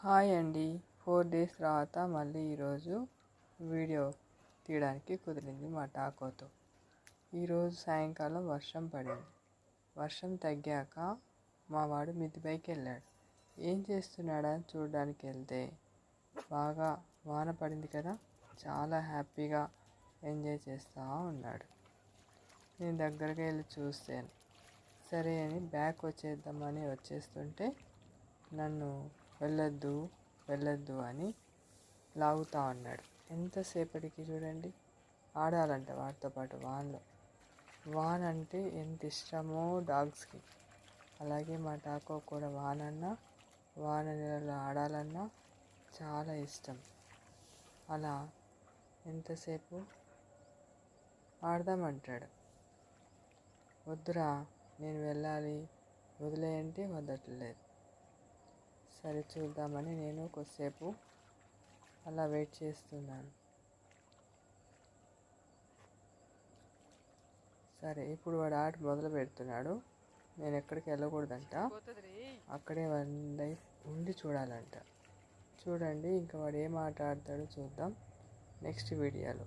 Hi అండి. 4 days తర్వాత మళ్ళీ ఈరోజు వీడియో తీయడానికి కుదిరింది మా టాకోతో. ఈరోజు సాయంకాలం వర్షం పడింది. వర్షం తగ్గాక మా వాడు మిద్దిపైకి వెళ్ళాడు. ఏం చేస్తున్నాడని చూడడానికి వెళ్తే బాగా వాన పడింది కదా, చాలా హ్యాపీగా ఎంజాయ్ చేస్తూ ఉన్నాడు. నేను దగ్గరగా వెళ్ళి చూస్తాను. సరే అని బ్యాక్ వచ్చేద్దామని వచ్చేస్తుంటే నన్ను వెళ్ళొద్దు అని లాగుతూ ఉన్నాడు. ఎంతసేపటికి చూడండి, ఆడాలంట వాటితో పాటు వానలో. వాన అంటే ఎంత ఇష్టమో డాగ్స్కి, అలాగే మా టాకో కూడా వాన నీళ్ళలో ఆడాలన్నా చాలా ఇష్టం. అలా ఎంతసేపు ఆడదామంటాడు. వద్దురా, నేను వెళ్ళాలి, వదిలేయంటే వదలట్లేదు. సరే చూద్దామని నేను కొద్దిసేపు అలా వెయిట్ చేస్తున్నాను. సరే, ఇప్పుడు వాడు ఆట మొదలు పెడుతున్నాడు. నేను ఎక్కడికి వెళ్ళకూడదంట, అక్కడే ఉండి చూడాలంట. చూడండి ఇంకా వాడు ఏం ఆట ఆడతాడో చూద్దాం నెక్స్ట్ వీడియోలో.